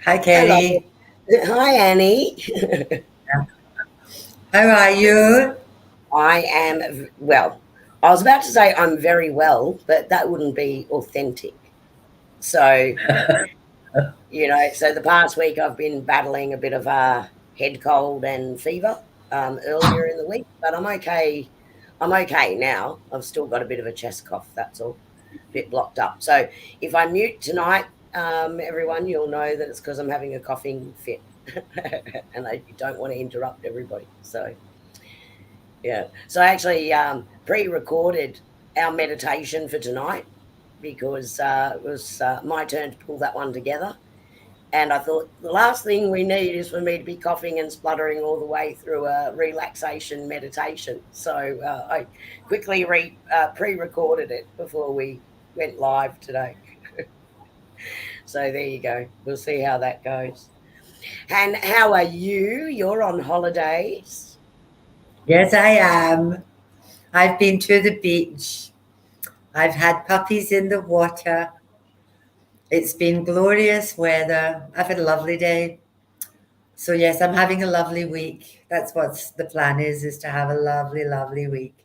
Hi, Hello. Kerrie. Hi, Annie. How are you? I am, well, I was about to say I'm very well, but that wouldn't be authentic. So, so the past week I've been battling a bit of a head cold and fever earlier in the week, but I'm okay. I'm okay now. I've still got a bit of a chest cough, that's all, a bit blocked up. So, if I mute tonight, everyone, you'll know that it's because I'm having a coughing fit and I don't want to interrupt everybody. So, yeah. So I actually pre-recorded our meditation for tonight because it was my turn to pull that one together. And I thought the last thing we need is for me to be coughing and spluttering all the way through a relaxation meditation. So I quickly pre-recorded it before we went live today. So there you go. We'll see how that goes. And how are you? You're on holidays. Yes, I am. I've been to the beach. I've had puppies in the water. It's been glorious weather. I've had a lovely day. So yes, I'm having a lovely week. That's what the plan is to have a lovely, lovely week.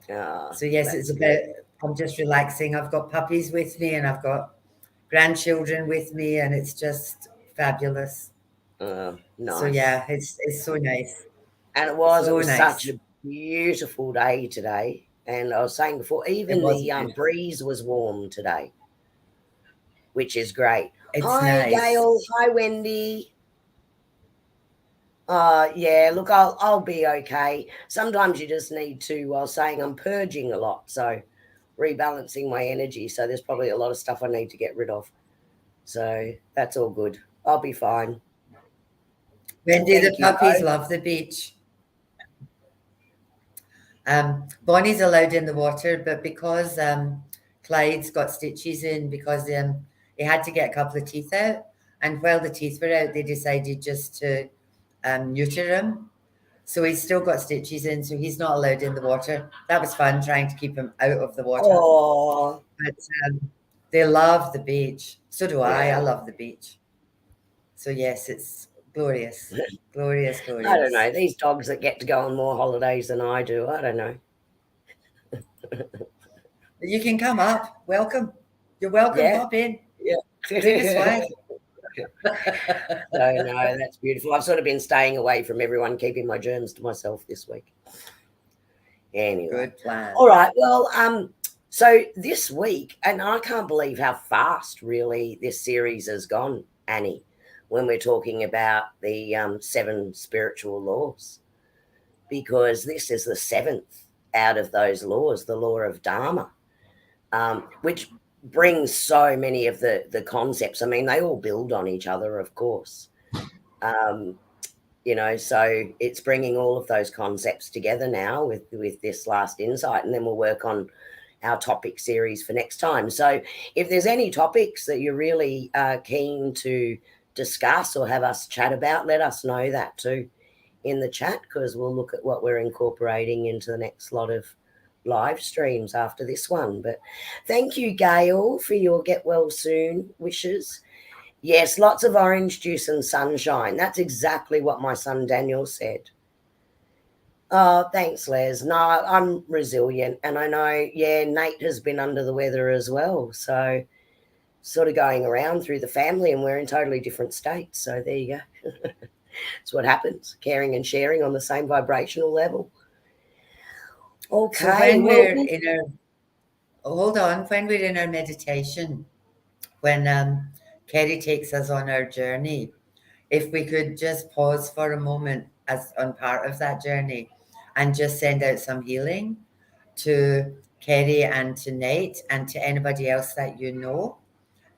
So yes, it's That's good. about, I'm just relaxing. I've got puppies with me and I've got grandchildren with me and it's just fabulous. So Nice. yeah, it's so nice. And it So was such nice. a beautiful day today. And I was saying before, It even was the beautiful. breeze was warm today, which is great. It's Hi, nice. Gail. Hi, Wendy. Yeah, look, I'll be okay. Sometimes you just need to. I was saying I'm purging a lot, so rebalancing my energy. So there's probably a lot of stuff I need to get rid of. So that's all good. I'll be fine. When do the Thank you. puppies love the beach? Bonnie's allowed in the water, but because Clyde's got stitches in because he had to get a couple of teeth out, and while the teeth were out, they decided just to neuter him. So he's still got stitches in, so he's not allowed in the water. That was fun trying to keep him out of the water. Oh, But they love the beach. So do I. I yeah. love the beach. So yes, it's glorious, glorious, I don't glorious. know. These dogs that get to go on more holidays than I do, I don't know. You can come up. Welcome. You're welcome. Yeah, Pop in. Take a yeah. swag. So no, that's beautiful. I've sort of been staying away from everyone, keeping my germs to myself this week. Anyway, Good plan. all right. Well, so this week, and I can't believe how fast really this series has gone, Annie. When we're talking about the seven spiritual laws, because this is the seventh out of those laws, the law of Dharma, which brings so many of the concepts. I mean, they all build on each other, of course. Um, so it's bringing all of those concepts together now with this last insight, and then we'll work on our topic series for next time. So if there's any topics that you're really keen to discuss or have us chat about, let us know that too in the chat, because we'll look at what we're incorporating into the next lot of live streams after this one. But thank you, Gail, for your get well soon wishes. Yes, lots of orange juice and sunshine. That's exactly what my son Daniel said. Oh, thanks, Les. No, I'm resilient. And I know, yeah, Nate has been under the weather as well. So, sort of going around through the family, and we're in totally different states. So, there you go. It's what happens, caring and sharing on the same vibrational level. So Okay, when well, we're in our, hold on, when we're in our meditation, when Kerry takes us on our journey, if we could just pause for a moment as on part of that journey and just send out some healing to Kerry and to Nate and to anybody else that you know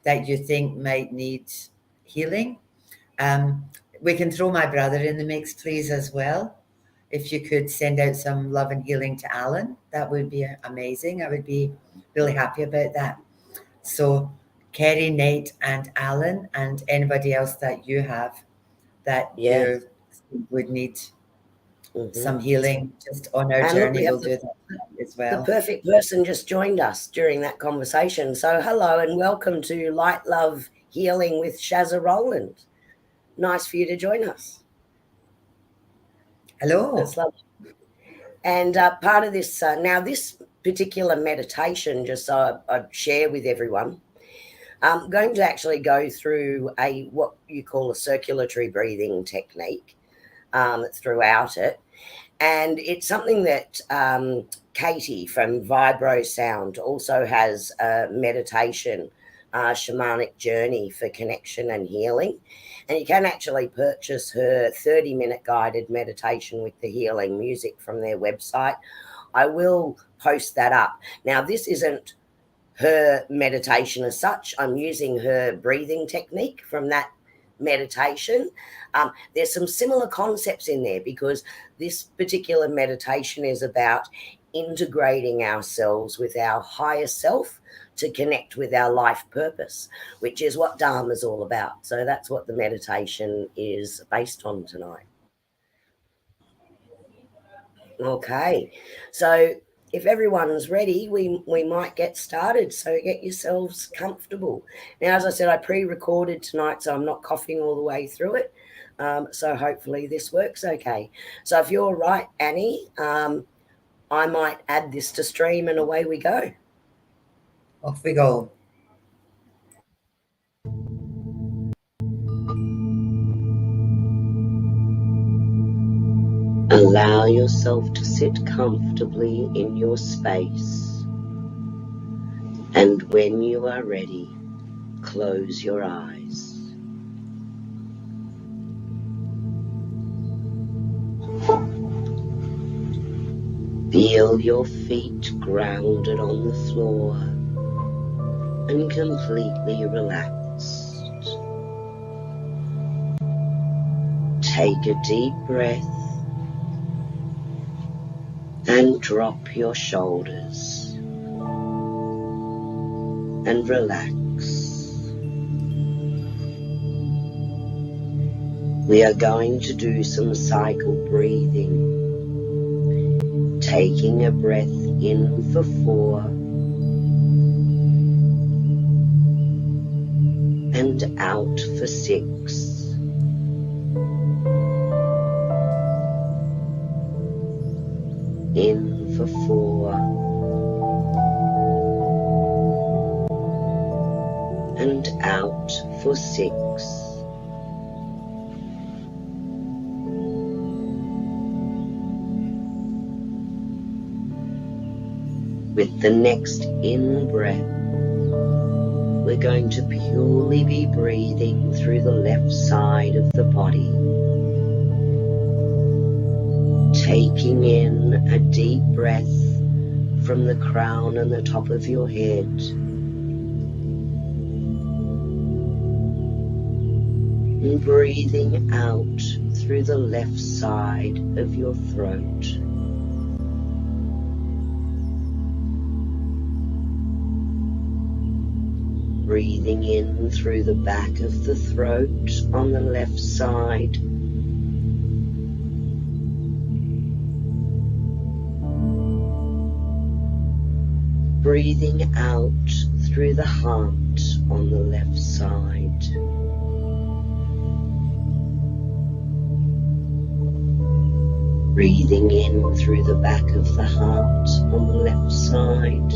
that you think might need healing. Um, we can throw my brother in the mix, please, as well. If you could send out some love and healing to Alan, that would be amazing. I would be really happy about that. So, Kerry, Nate, and Alan, and anybody else that you have that yeah. you would need Hmm. some healing just on our And look, we journey, have we'll do that as the well. perfect person just joined us during that conversation. So, hello and welcome to Light Love Healing with Shazza Rowland. nice for you to join us. Hello. That's lovely. And part of this, now this particular meditation, just so I'd share with everyone, I'm going to actually go through what you call a circulatory breathing technique throughout it. And it's something that Katie from Vibro Sound also has a meditation, shamanic journey for connection and healing. And you can actually purchase her 30-minute guided meditation with the healing music from their website. I will post that up. Now, this isn't her meditation as such. I'm using her breathing technique from that meditation. There's some similar concepts in there because this particular meditation is about integrating ourselves with our higher self to connect with our life purpose, which is what Dharma is all about. So that's what the meditation is based on tonight. Okay, so if everyone's ready, we might get started. So get yourselves comfortable. Now, as I said, I pre-recorded tonight, so I'm not coughing all the way through it. So hopefully this works okay. So if you're right, Annie, I might add this to stream and away we go. Off we go. Allow yourself to sit comfortably in your space. And when you are ready, close your eyes. Feel your feet grounded on the floor and completely relaxed. Take a deep breath and drop your shoulders and relax. We are going to do some cycle breathing, taking a breath in for 4 and out for 6. In for 4 and out for 6. With the next in-breath, we're going to purely be breathing through the left side of the body, taking in a deep breath from the crown and the top of your head, and breathing out through the left side of your throat. Breathing in through the back of the throat on the left side. Breathing out through the heart on the left side. Breathing in through the back of the heart on the left side.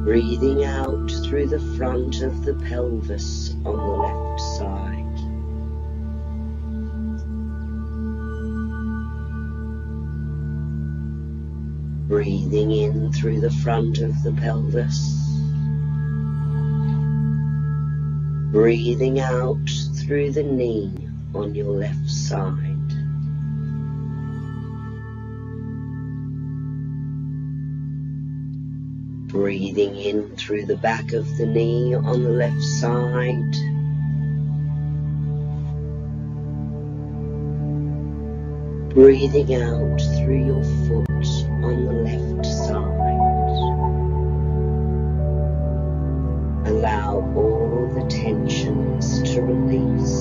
Breathing out through the front of the pelvis on the left side. Breathing in through the front of the pelvis. Breathing out through the knee on your left side. Breathing in through the back of the knee on the left side. Breathing out through your foot on the left side. Allow all the tensions to release.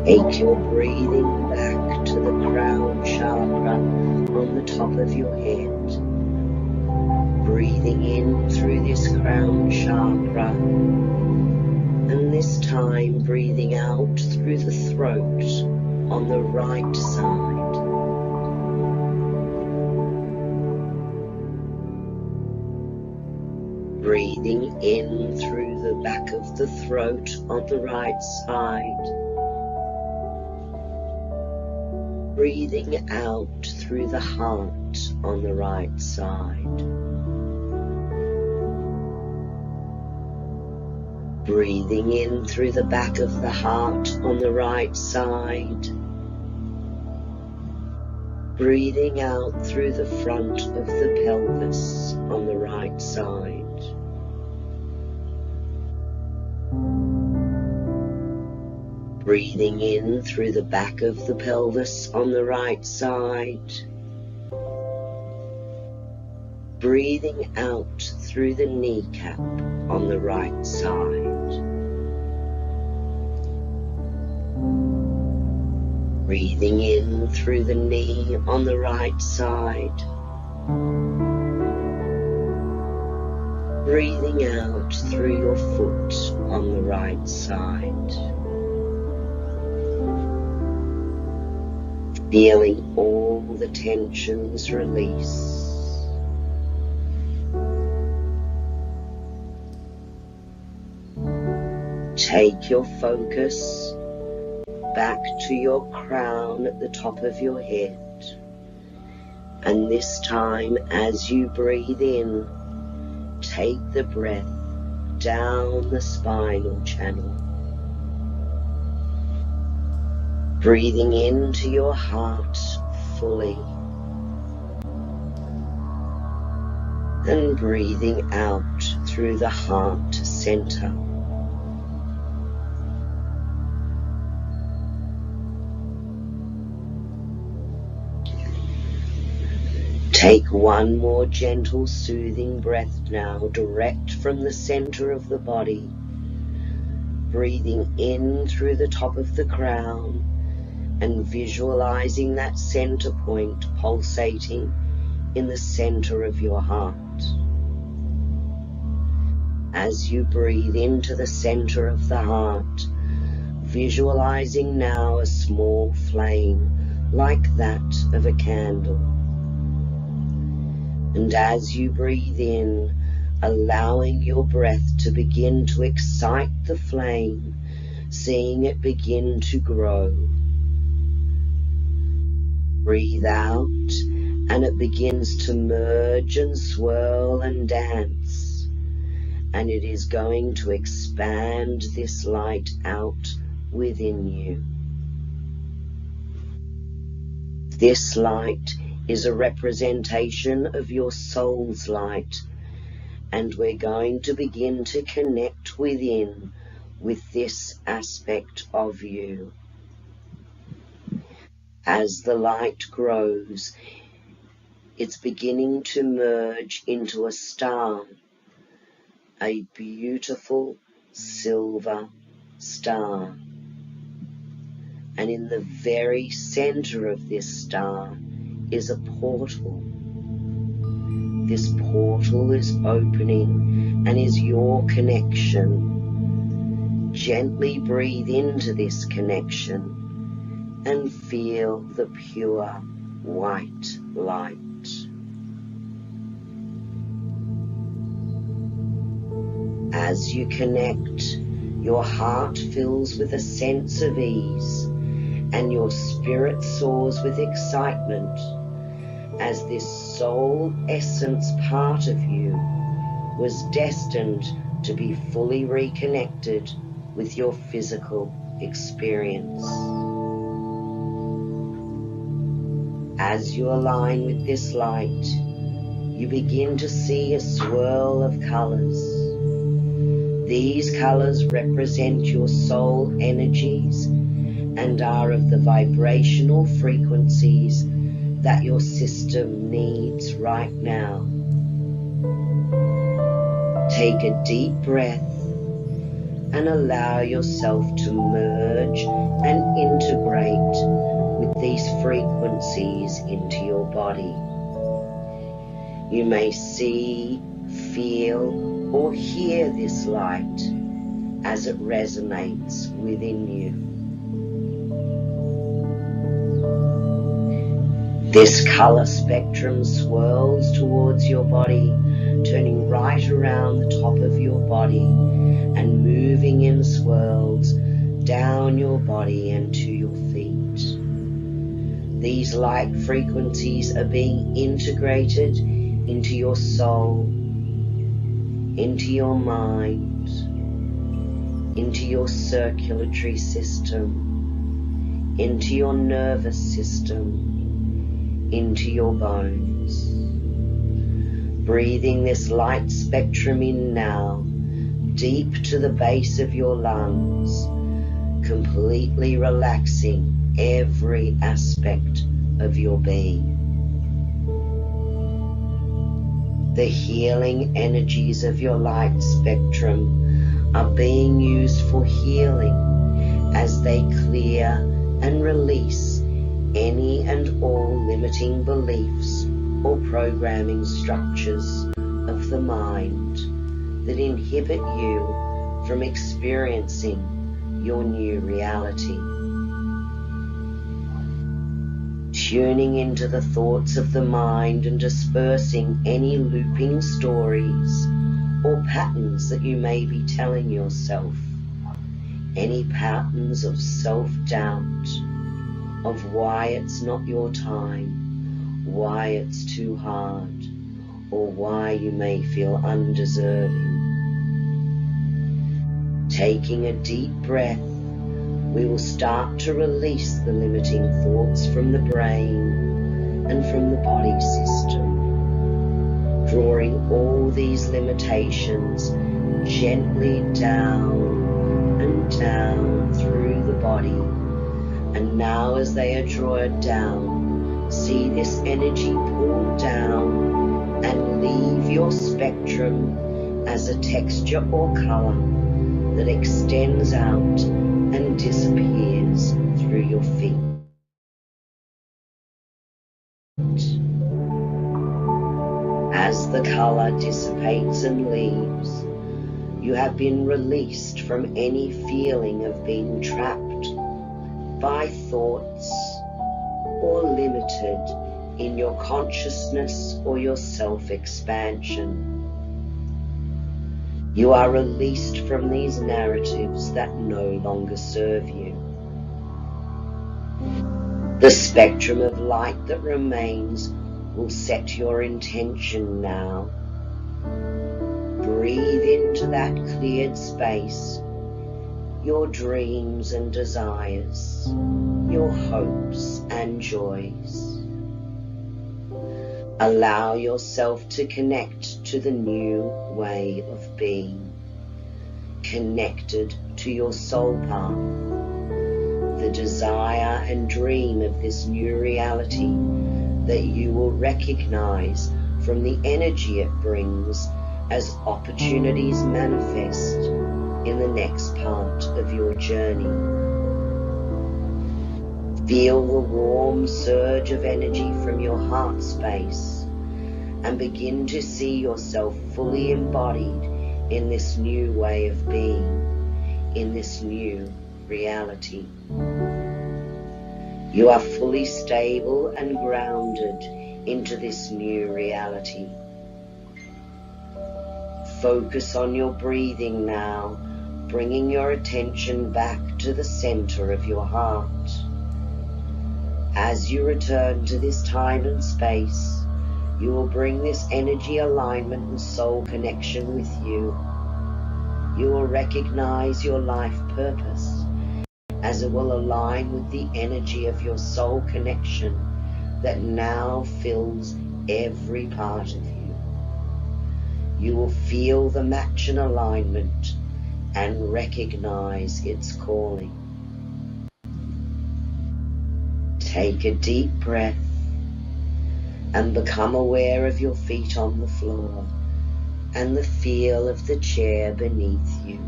Take your breathing back to the crown chakra on the top of your head. Breathing in through this crown chakra, and this time breathing out through the throat on the right side. Breathing in through the back of the throat on the right side. Breathing out through the heart on the right side. Breathing in through the back of the heart on the right side. Breathing out through the front of the pelvis on the right side. Breathing in through the back of the pelvis on the right side. Breathing out through the kneecap on the right side. Breathing in through the knee on the right side. Breathing out through your foot on the right side. Feeling all the tensions release. Take your focus back to your crown at the top of your head. And this time, as you breathe in, take the breath down the spinal channel. Breathing into your heart fully. And breathing out through the heart center. Take one more gentle, soothing breath now, direct from the center of the body. Breathing in through the top of the crown and visualizing that center point pulsating in the center of your heart. As you breathe into the center of the heart, visualizing now a small flame like that of a candle. And as you breathe in, allowing your breath to begin to excite the flame, seeing it begin to grow. Breathe out, and it begins to merge and swirl and dance. And it is going to expand this light out within you. This light is a representation of your soul's light, and we're going to begin to connect within with this aspect of you. As the light grows, it's beginning to merge into a star, a beautiful silver star. And in the very center of this star is a portal. This portal is opening and is your connection. Gently breathe into this connection and feel the pure white light. As you connect, your heart fills with a sense of ease and your spirit soars with excitement as this soul essence part of you was destined to be fully reconnected with your physical experience. As you align with this light, you begin to see a swirl of colors. These colors represent your soul energies and are of the vibrational frequencies that your system needs right now. Take a deep breath and allow yourself to merge and integrate with these frequencies into your body. You may see, feel, or hear this light as it resonates within you. This colour spectrum swirls towards your body, turning right around the top of your body and moving in swirls down your body and to your feet. These light frequencies are being integrated into your soul, into your mind, into your circulatory system, into your nervous system, into your bones. Breathing this light spectrum in now, deep to the base of your lungs, completely relaxing every aspect of your being. The healing energies of your light spectrum are being used for healing as they clear and release any and all limiting beliefs or programming structures of the mind that inhibit you from experiencing your new reality. Tuning into the thoughts of the mind and dispersing any looping stories or patterns that you may be telling yourself, any patterns of self-doubt, of why it's not your time, why it's too hard, or why you may feel undeserving. Taking a deep breath, we will start to release the limiting thoughts from the brain and from the body system, drawing all these limitations gently down and down through the body. And now as they are drawn down, see this energy pull down and leave your spectrum as a texture or colour that extends out and disappears through your feet. As the colour dissipates and leaves, you have been released from any feeling of being trapped by thoughts or limited in your consciousness or your self-expansion. You are released from these narratives that no longer serve you. The spectrum of light that remains will set your intention now. Breathe into that cleared space your dreams and desires, your hopes and joys. Allow yourself to connect to the new way of being, connected to your soul path, the desire and dream of this new reality that you will recognize from the energy it brings as opportunities manifest in the next part of your journey. Feel the warm surge of energy from your heart space and begin to see yourself fully embodied in this new way of being, in this new reality. You are fully stable and grounded into this new reality. Focus on your breathing now, bringing your attention back to the center of your heart. As you return to this time and space, you will bring this energy alignment and soul connection with you. You will recognize your life purpose as it will align with the energy of your soul connection that now fills every part of you. You will feel the match and alignment and recognize its calling. Take a deep breath and become aware of your feet on the floor and the feel of the chair beneath you.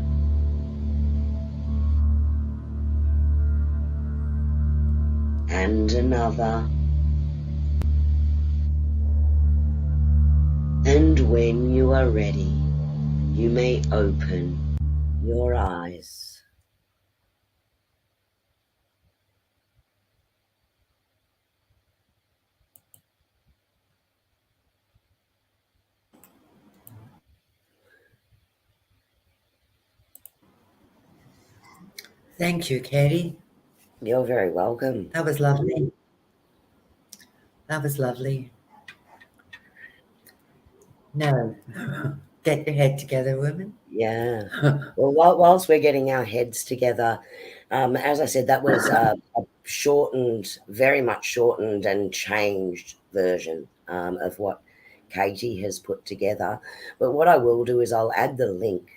and another. And when you are ready, you may open your eyes. Thank you, Kerrie. You're very welcome. That was lovely. That was lovely. Now, get your head together, women. Yeah. Well, whilst we're getting our heads together, as I said, that was a shortened, very much shortened and changed version of what Katie has put together. But what I will do is I'll add the link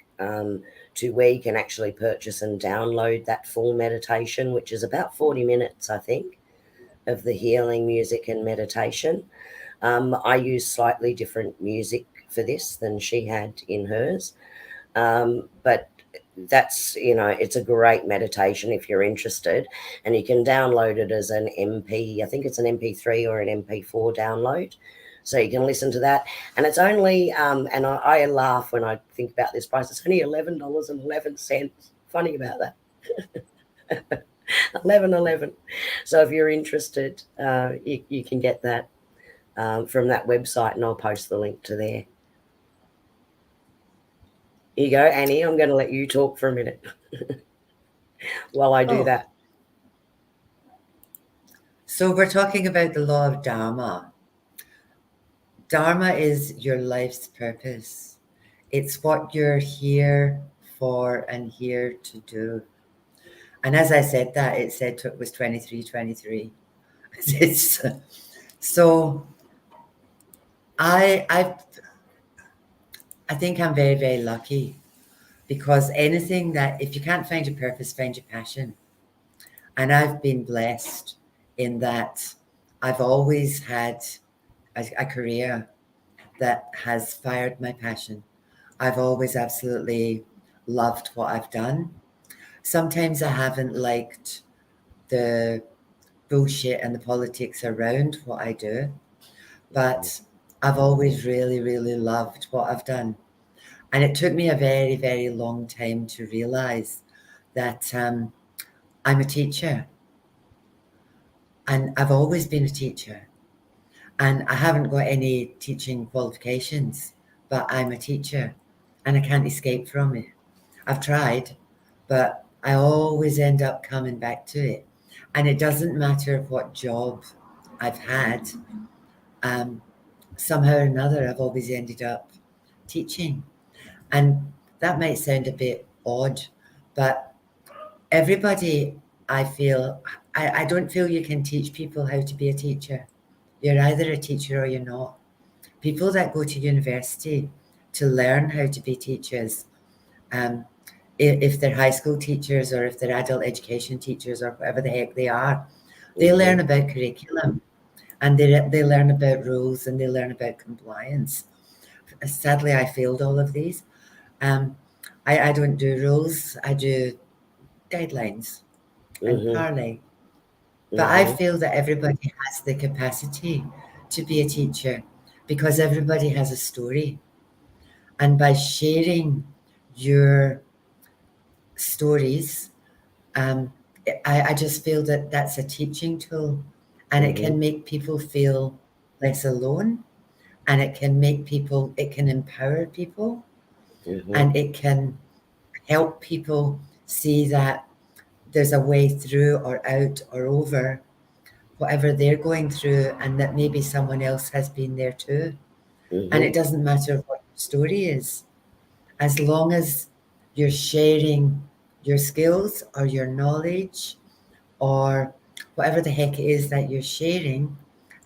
to where you can actually purchase and download that full meditation, which is about 40 minutes, I think, of the healing music and meditation. I use slightly different music for this than she had in hers. But that's, it's a great meditation if you're interested, and you can download it as an MP. I think it's an MP3 or an MP4 download. So you can listen to that. And it's only, and I laugh when I think about this price, it's only $11.11. Funny about that. 11.11. So if you're interested, you can get that from that website, and I'll post the link to there. Here you go, Annie. I'm going to let you talk for a minute while I do that. So we're talking about the law of Dharma. Dharma is your life's purpose. It's what you're here for and here to do. And as I said that, it said it was 23. It's, so I think I'm very, very lucky, because anything that, if you can't find your purpose, find your passion. And I've been blessed in that I've always had a career that has fired my passion. I've always absolutely loved what I've done. Sometimes I haven't liked the bullshit and the politics around what I do, but I've always really, really loved what I've done. And it took me a very, very long time to realize that I'm a teacher. And I've always been a teacher. And I haven't got any teaching qualifications, but I'm a teacher and I can't escape from it. I've tried, but I always end up coming back to it. And it doesn't matter what job I've had, somehow or another, I've always ended up teaching. And that might sound a bit odd, but everybody, I feel, I don't feel you can teach people how to be a teacher. You're either a teacher or you're not. People that go to university to learn how to be teachers, if they're high school teachers or if they're adult education teachers or whatever the heck they are, they learn about curriculum, and they learn about rules, and they learn about compliance. Sadly, I failed all of these. I don't do rules. I do guidelines and parlay. But I feel that everybody has the capacity to be a teacher, because everybody has a story. And by sharing your stories, I just feel that that's a teaching tool, and it can make people feel less alone, and it can empower people, and it can help people see that there's a way through or out or over whatever they're going through, and that maybe someone else has been there too. And it doesn't matter what your story is, as long as you're sharing your skills or your knowledge or whatever the heck it is that you're sharing,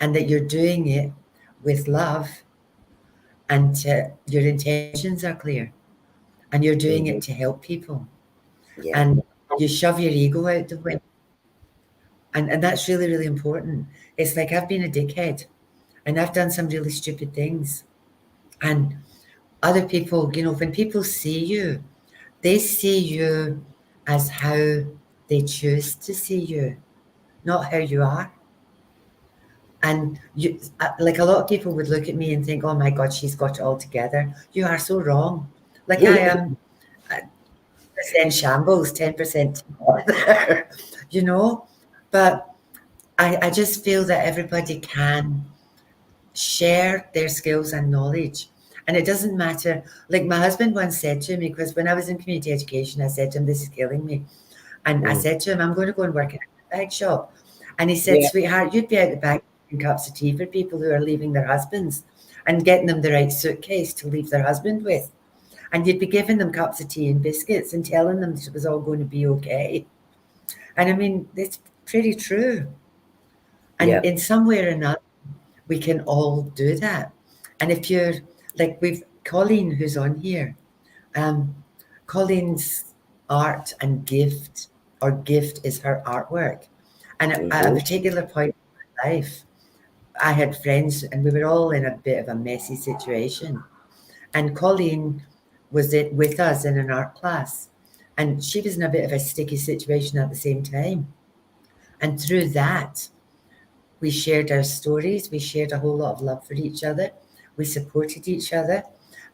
and that you're doing it with love, and your intentions are clear, and you're doing it to help people, and you shove your ego out the way. And that's really, really important. It's like, I've been a dickhead and I've done some really stupid things. And other people, when people see you, they see you as how they choose to see you. not how you are. And you, like a lot of people would look at me and think, "Oh my God, she's got it all together." You are so wrong. Like I am 10% shambles, 10% together, you know. But I just feel that everybody can share their skills and knowledge. And it doesn't matter. Like my husband once said to me, because when I was in community education, I said to him, "This is killing me." And I Mm. said to him, "I'm going to go and work in a bag shop." And he said, Yeah. "Sweetheart, you'd be out the back making cups of tea for people who are leaving their husbands and getting them the right suitcase to leave their husband with. And you'd be giving them cups of tea and biscuits and telling them that it was all going to be okay." And I mean, it's pretty true. And Yeah. in some way or another, we can all do that. And if you're like we've Colleen who's on here, um, Colleen's art and gift or gift is her artwork. And at a Mm-hmm. particular point in my life, I had friends and we were all in a bit of a messy situation. And Colleen was it with us in an art class. And she was in a bit of a sticky situation at the same time. And through that, we shared our stories, we shared a whole lot of love for each other, we supported each other,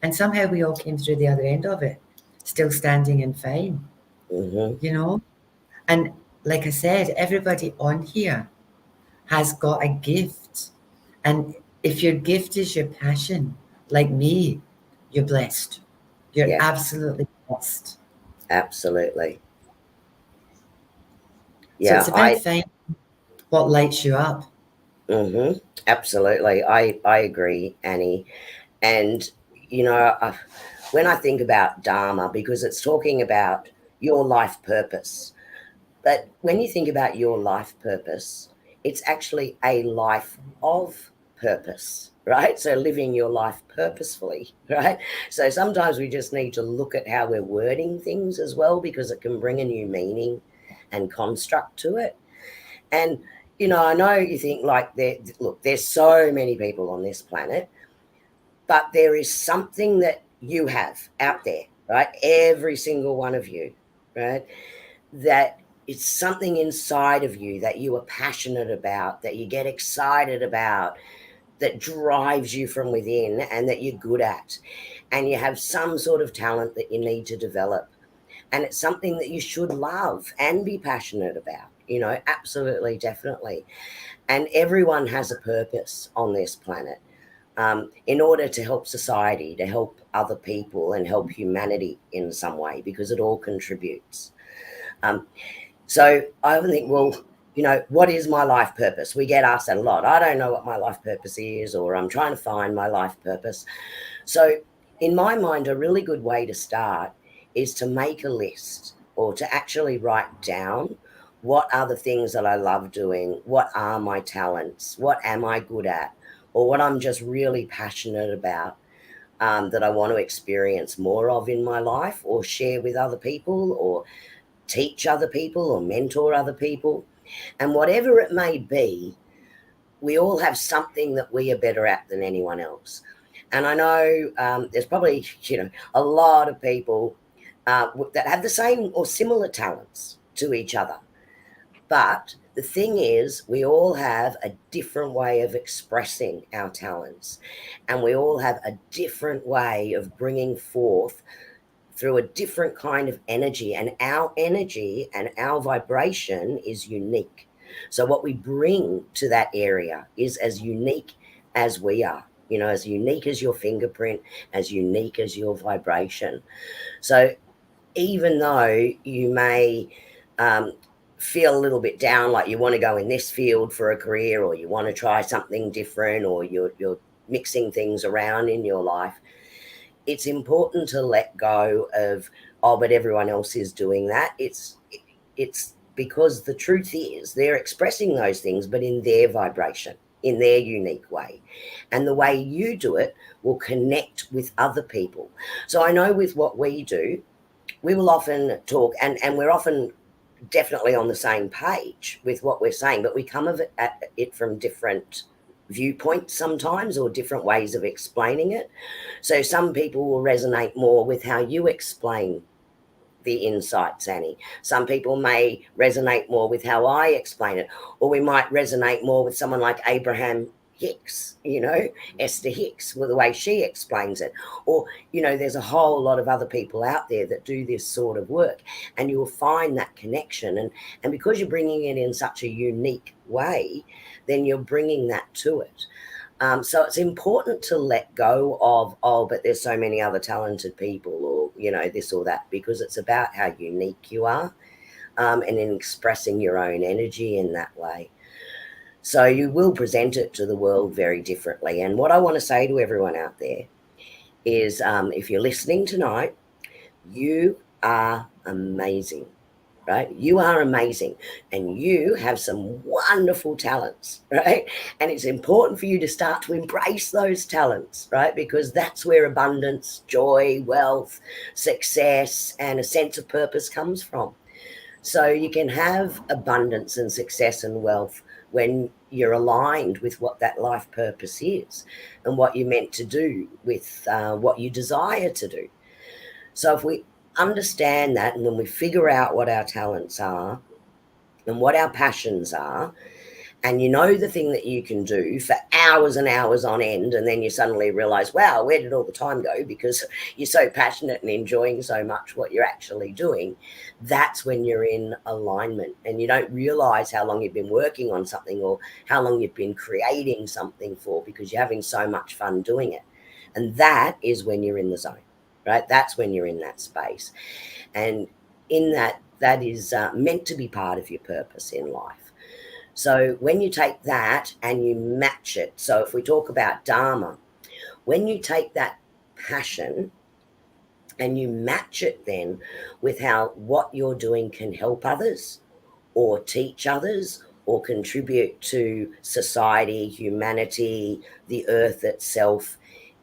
and somehow we all came through the other end of it, still standing and fine, Mm-hmm. you know? And like I said, everybody on here has got a gift. And if your gift is your passion, like me, you're blessed. You're Yeah. absolutely blessed. Absolutely. So Yeah. it's about finding what lights you up. Mm-hmm. Absolutely. I agree, Annie. And, you know, when I think about Dharma, because it's talking about your life purpose, but when you think about your life purpose, it's actually a life of purpose, right? So living your life purposefully, right? So sometimes we just need to look at how we're wording things as well, because it can bring a new meaning and construct to it. And, you know, I know you think like, look, there's so many people on this planet, but there is something that you have out there, right? Every single one of you, right? That it's something inside of you that you are passionate about, that you get excited about, that drives you from within and that you're good at. And you have some sort of talent that you need to develop. And it's something that you should love and be passionate about, you know, absolutely, definitely. And everyone has a purpose on this planet, in order to help society, to help other people, and help humanity in some way, because it all contributes. Um, so I often think, well, you know, what is my life purpose? We get asked that a lot. I don't know what my life purpose is, or I'm trying to find my life purpose. So, in my mind, a really good way to start is to make a list, or to actually write down what are the things that I love doing, what are my talents, what am I good at, or what I'm just really passionate about, that I want to experience more of in my life, or share with other people, or teach other people, or mentor other people. And whatever it may be, we all have something that we are better at than anyone else. And I know, there's probably, you know, a lot of people that have the same or similar talents to each other. But the thing is, we all have a different way of expressing our talents, and we all have a different way of bringing forth through a different kind of energy. And our energy and our vibration is unique. So, what we bring to that area is as unique as we are, you know, as unique as your fingerprint, as unique as your vibration. So, even though you may um, feel a little bit down, like you want to go in this field for a career, or you want to try something different, or you're mixing things around in your life, it's important to let go of, oh, but everyone else is doing that. It's because the truth is they're expressing those things, but in their vibration, in their unique way. And the way you do it will connect with other people. So I know with what we do, we will often talk, and we're often definitely on the same page with what we're saying, but we come at it from different viewpoints sometimes, or different ways of explaining it. So some people will resonate more with how you explain the insights, Annie. Some people may resonate more with how I explain it, or we might resonate more with someone like Abraham Hicks, Esther Hicks, with the way she explains it. Or, there's a whole lot of other people out there that do this sort of work, and you'll find that connection. And because you're bringing it in such a unique way, then you're bringing that to it. So it's important to let go of, but there's so many other talented people, or, this or that, because it's about how unique you are, and in expressing your own energy in that way. So you will present it to the world very differently. And what I want to say to everyone out there is, if you're listening tonight, you are amazing. Right? You are amazing, and you have some wonderful talents, right? And it's important for you to start to embrace those talents, right? Because that's where abundance, joy, wealth, success, and a sense of purpose comes from. So you can have abundance and success and wealth when you're aligned with what that life purpose is and what you're meant to do with what you desire to do. So if we understand that, and when we figure out what our talents are and what our passions are, and the thing that you can do for hours and hours on end, and then you suddenly realize, wow, where did all the time go? Because you're so passionate and enjoying so much what you're actually doing. That's when you're in alignment, and you don't realize how long you've been working on something or how long you've been creating something for, because you're having so much fun doing it. And that is when you're in the zone, right? That's when you're in that space. And in that is meant to be part of your purpose in life. So when you take that and you match it, so if we talk about Dharma, when you take that passion and you match it then with how what you're doing can help others or teach others or contribute to society, humanity, the earth itself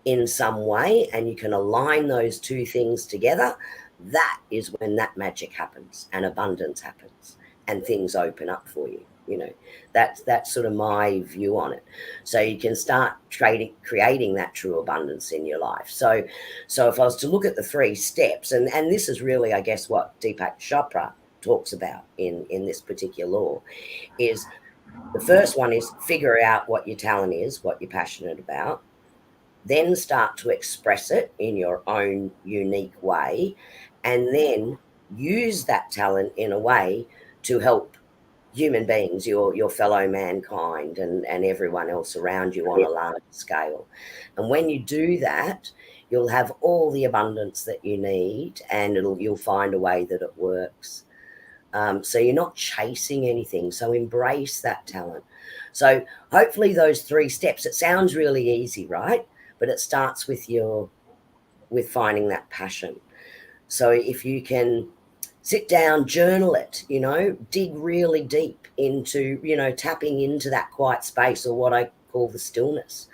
in some way, and you can align those two things together, that is when that magic happens and abundance happens and things open up for you. That's sort of my view on it. So you can start creating that true abundance in your life. So if I was to look at the 3 steps, and this is really, I guess, what Deepak Chopra talks about in this particular law, is the first one is figure out what your talent is, what you're passionate about, then start to express it in your own unique way, and then use that talent in a way to help human beings, your fellow mankind, and everyone else around you on a large scale. And when you do that, you'll have all the abundance that you need, and you'll find a way that it works. So you're not chasing anything. So embrace that talent. So hopefully those 3 steps, it sounds really easy, right? But it starts with finding that passion. So if you can sit down, journal it, dig really deep into, tapping into that quiet space, or what I call the stillness,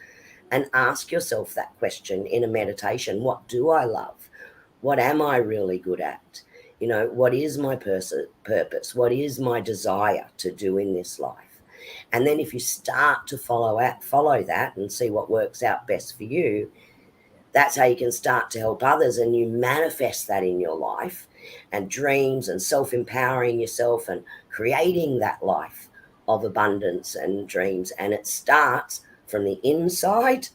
and ask yourself that question in a meditation. What do I love? What am I really good at? What is my purpose? What is my desire to do in this life? And then if you start to follow that and see what works out best for you, that's how you can start to help others, and you manifest that in your life, and dreams, and self-empowering yourself and creating that life of abundance and dreams. And it starts from the inside,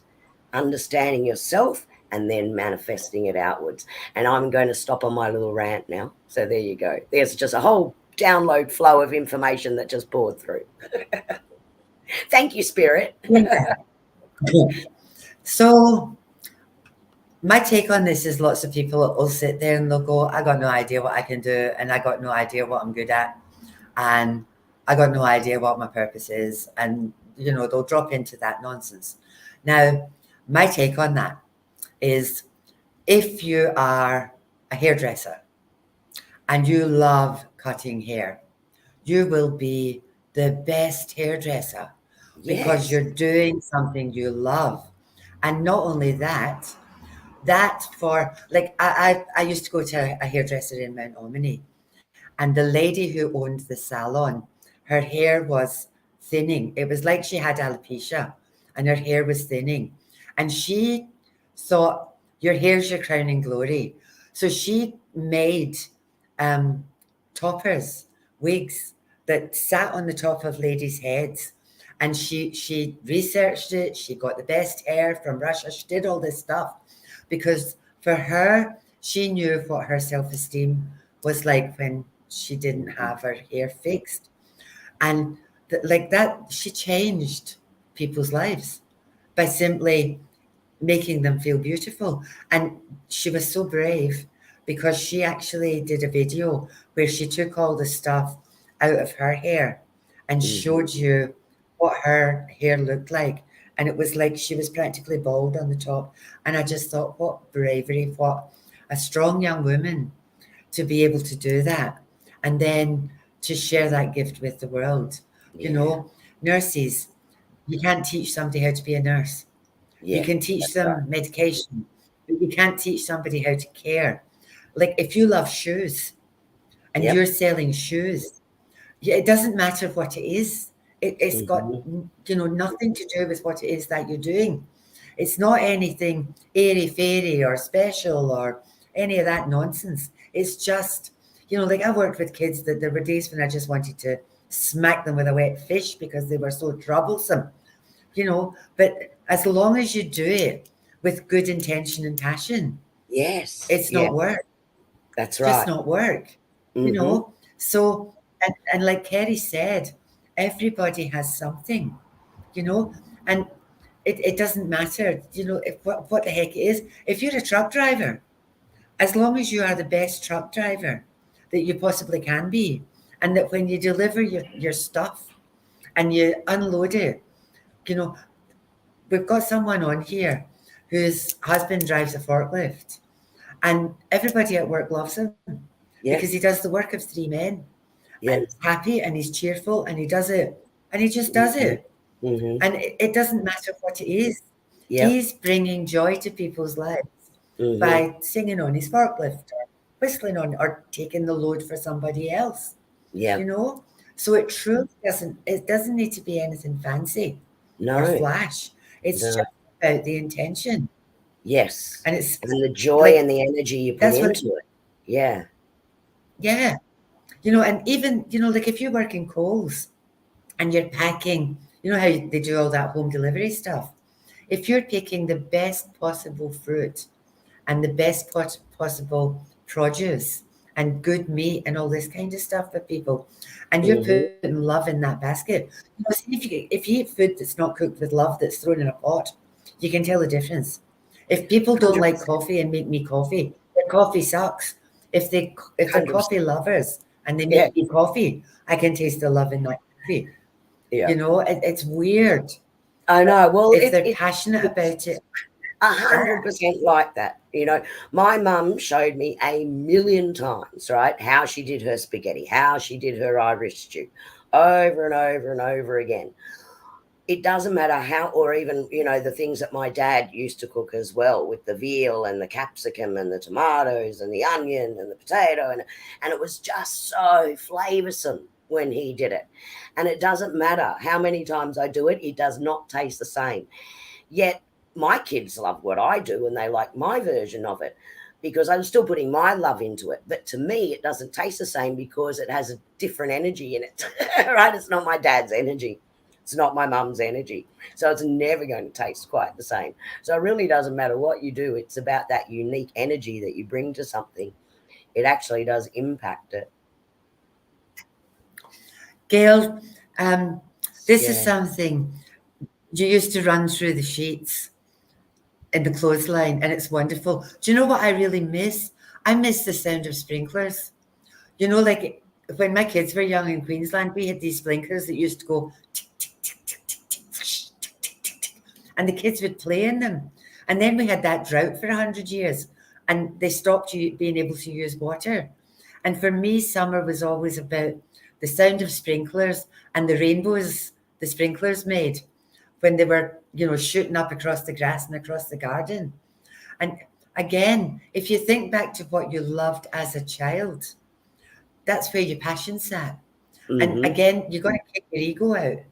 understanding yourself, and then manifesting it outwards. And I'm going to stop on my little rant now. So there you go. There's just a whole download flow of information that just poured through. Thank you, Spirit. Yeah. So my take on this is, lots of people will sit there and they'll go, I got no idea what I can do, and I got no idea what I'm good at, and I got no idea what my purpose is. And, they'll drop into that nonsense. Now, my take on that is, if you are a hairdresser and you love cutting hair, you will be the best hairdresser, because Yes. you're doing something you love. And not only that, for, like, I used to go to a hairdresser in Mount Omini, and the lady who owned the salon, her hair was thinning. It was like she had alopecia, and her hair was thinning. And she thought, your hair's your crowning glory. So she made um, toppers, wigs that sat on the top of ladies' heads. And she researched it. She got the best hair from Russia. She did all this stuff because for her, she knew what her self-esteem was like when she didn't have her hair fixed. And like that, she changed people's lives by simply making them feel beautiful. And she was so brave because she actually did a video where she took all the stuff out of her hair and Mm-hmm. showed you what her hair looked like. And it was like she was practically bald on the top. And I just thought, what bravery, what a strong young woman to be able to do that. And then to share that gift with the world. You Yeah. know, nurses, you can't teach somebody how to be a nurse. You Yeah. can teach That's right. them medication, but you can't teach somebody how to care. Like if you love shoes and Yep. you're selling shoes, yeah, it doesn't matter what it is. It's got Mm-hmm. nothing to do with what it is that you're doing. It's not anything airy fairy or special or any of that nonsense. It's just, like I worked with kids that there were days when I just wanted to smack them with a wet fish because they were so troublesome. But as long as you do it with good intention and passion, Yes. it's Yeah. not work, That's just right. not work, you Mm-hmm. know. So, and like Kerry said, everybody has something, you know, and it doesn't matter, if what the heck it is. If you're a truck driver, as long as you are the best truck driver that you possibly can be, and that when you deliver your stuff and you unload it, you know, we've got someone on here whose husband drives a forklift, and everybody at work loves him because he Yep. does the work of three men, and he's Yep. happy and he's cheerful and he does it, and he just does Mm-hmm. it, Mm-hmm. and it doesn't matter what it is. Yep. He's bringing joy to people's lives Mm-hmm. by singing on his forklift or whistling on or taking the load for somebody else, you Yep. know. So it doesn't need to be anything fancy or No. flash. It's No. just about the intention. Yes. And it's And the joy like and the energy you put that's what, into it. Yeah. yeah. And even, like if you work in Coles and you're packing, how they do all that home delivery stuff. If you're picking the best possible fruit and the best possible produce and good meat and all this kind of stuff for people, and you're Mm-hmm. putting love in that basket. See, if you eat food that's not cooked with love, that's thrown in a pot, you can tell the difference. If people don't like 100%. coffee and make me coffee, their coffee sucks. If they're coffee 100%. lovers and they Yeah. make me coffee, I can taste the love in that coffee. Yeah. It's weird. I know. Well, If they're it passionate it's about it, 100% like that. My mum showed me a million times, right, how she did her spaghetti, how she did her Irish stew, over and over and over again. It doesn't matter how, or even, the things that my dad used to cook as well, with the veal and the capsicum and the tomatoes and the onion and the potato. And it was just so flavoursome when he did it. And it doesn't matter how many times I do it, it does not taste the same. Yet my kids love what I do and they like my version of it because I'm still putting my love into it. But to me, it doesn't taste the same because it has a different energy in it, right? It's not my dad's energy. It's not my mum's energy. So it's never going to taste quite the same. So it really doesn't matter what you do. It's about that unique energy that you bring to something. It actually does impact it. Gail, um, this is Yeah. something you used to run through the sheets in the clothesline, and it's wonderful. Do you know what I really miss? I miss the sound of sprinklers. Like when my kids were young in Queensland, we had these sprinklers that used to go tick, tick, tick, tick, tick, tick, tick, tick, tick, tick, and the kids would play in them. And then we had that drought for 100 years, and they stopped you being able to use water. And for me, summer was always about the sound of sprinklers and the rainbows the sprinklers made when they were, shooting up across the grass and across the garden. And again, if you think back to what you loved as a child, that's where your passion sat. And Mm-hmm. again, you got to kick your ego out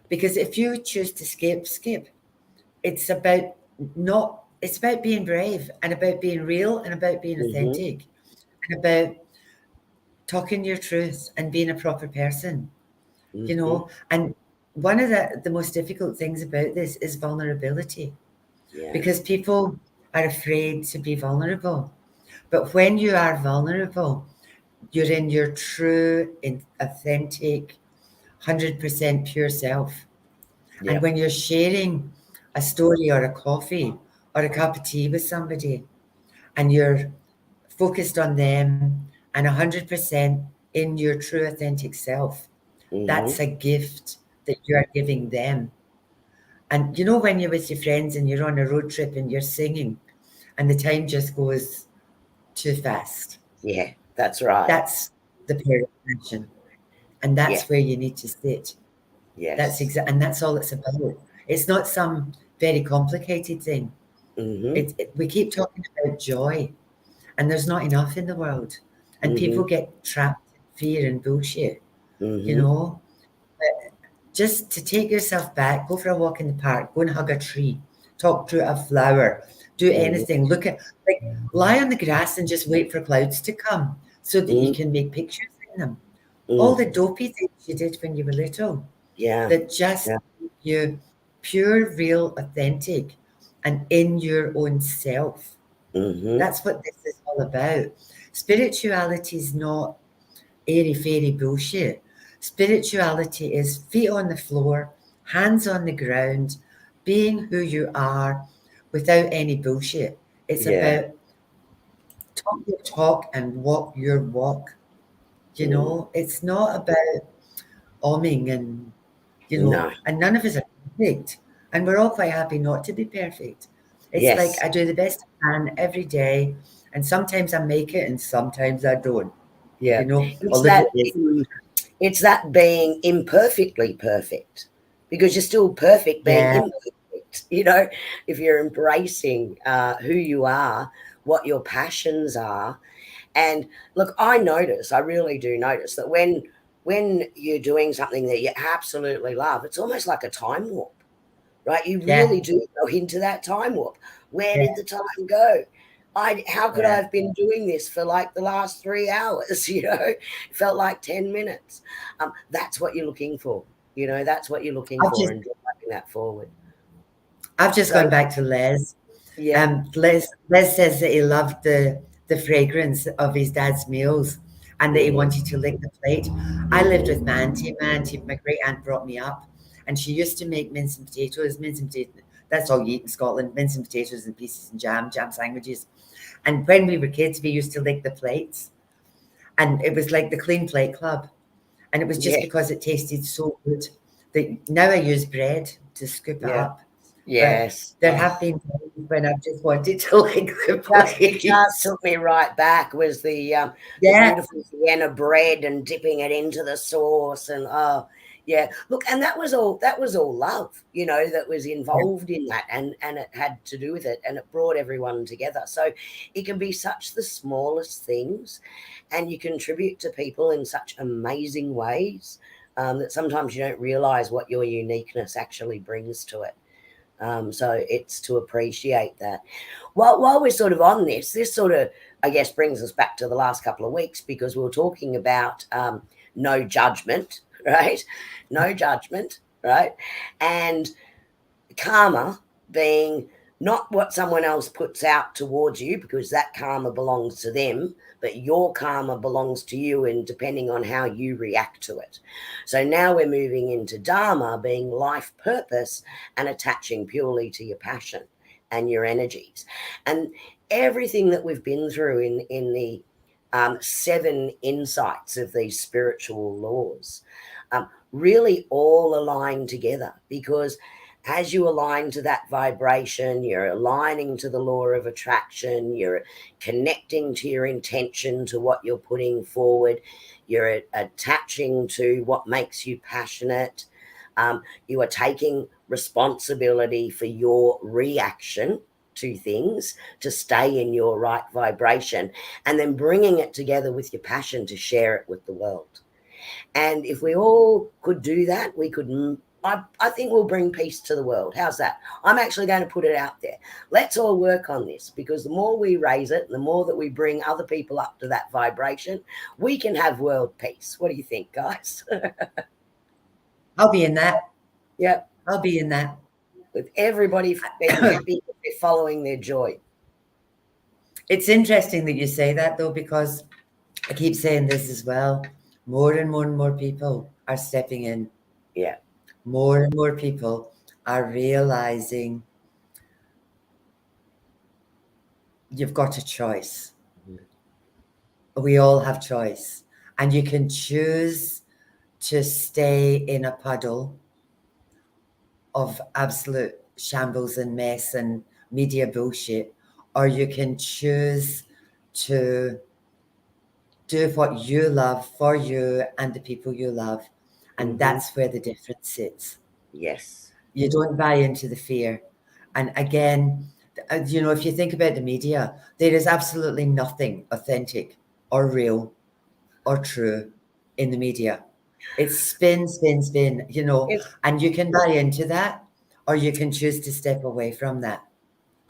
because if you choose to skip. It's about not. It's about being brave and about being real and about being Mm-hmm. authentic and about talking your truth and being a proper person, you Mm-hmm. know. And one of the most difficult things about this is vulnerability, Yeah. because people are afraid to be vulnerable. But when you are vulnerable, you're in your true, authentic, 100% pure self. And Yeah. when you're sharing a story or a coffee or a cup of tea with somebody, and you're focused on them and 100% in your true, authentic self, Mm-hmm. that's a gift that you are giving them. And you know, when you're with your friends and you're on a road trip and you're singing and the time just goes too fast, Yeah, that's right. that's the pure expression. And Yeah. that's where you need to sit. Yes. And that's all it's about. It's not some very complicated thing. Mm-hmm. We keep talking about joy, and there's not enough in the world. And Mm-hmm. people get trapped in fear and bullshit, you Mm-hmm. know. Just to take yourself back, go for a walk in the park, go and hug a tree, talk to a flower, do Mm-hmm. anything. Look at, like, lie on the grass and just wait for clouds to come so that you Mm-hmm. can make pictures in them. All Mm. the dopey things you did when you were little Yeah. that just Yeah. keep you pure, real, authentic, and in your own self. Mm-hmm. That's what this is all about. Spirituality is not airy fairy bullshit. Spirituality is feet on the floor, hands on the ground, being who you are without any bullshit. It's Yeah. about talk your talk and walk your walk. You Mm. know, it's not about oming and, No. and none of us are perfect. And we're all quite happy not to be perfect. It's like Yes. I do the best I can every day, and sometimes I make it and sometimes I don't, Yeah. or It's look that at this. it's that being imperfectly perfect, because you're still perfect being Yeah, imperfect. You know, if you're embracing who you are, what your passions are. And look, I really do notice that when you're doing something that you absolutely love, it's almost like a time warp, right? You yeah, really do go into that time warp. Where yeah, did the time go? How could I yeah. have been doing this for like the last 3 hours? It felt like 10 minutes. That's what you're looking for. That's what you're looking I've for, just and driving that forward. I've just So gone back to Les. yeah. Les says that he loved the fragrance of his dad's meals and that he Hmm. wanted to lick the plate. I lived Hmm. with my auntie. My auntie, my great aunt brought me up, and she used to make mince and potatoes. Mince and potatoes. That's all you eat in Scotland. Mince and potatoes and pieces and jam sandwiches. And when we were kids, we used to lick the plates, and it was like the clean plate club. And it was just Yeah. because it tasted so good that now I use bread to scoop it Yeah. up. But Yes. there Oh. have been times when I've just wanted to lick the It just place. took me right back, was the Yeah, beautiful Vienna bread and dipping it into the sauce, and oh yeah, look, and that was all love, that was yeah, involved in that, and it had to do with it, and it brought everyone together. So it can be such the smallest things, and you contribute to people in such amazing ways, that sometimes you don't realize what your uniqueness actually brings to it. So it's to appreciate that. While we're sort of on this sort of, I guess, brings us back to the last couple of weeks, because we were talking about no judgment, right? No judgment, right? And karma being not what someone else puts out towards you, because that karma belongs to them, but your karma belongs to you, and depending on how you react to it. So now we're moving into dharma being life purpose, and attaching purely to your passion and your energies, and everything that we've been through in the seven insights of these spiritual laws, really all align together, because as you align to that vibration, you're aligning to the law of attraction, you're connecting to your intention, to what you're putting forward, you're attaching to what makes you passionate. You are taking responsibility for your reaction to things, to stay in your right vibration, and then bringing it together with your passion to share it with the world. And if we all could do that, we could I think we'll bring peace to the world. How's that? I'm actually going to put it out there. Let's all work on this, because the more we raise it, the more that we bring other people up to that vibration, we can have world peace. What do you think, guys? I'll be in that. Yep. I'll be in that. With everybody being happy, they're following their joy. It's interesting that you say that, though, because I keep saying this as well. More and more and more people are stepping in. Yeah. More and more people are realizing you've got a choice. We all have choice. And you can choose to stay in a puddle of absolute shambles and mess and media bullshit, or you can choose to do what you love for you and the people you love. And that's where the difference sits. Yes. You don't buy into the fear. And again, if you think about the media, there is absolutely nothing authentic or real or true in the media. It's spin, spin, spin, It's, and you can buy into that, or you can choose to step away from that.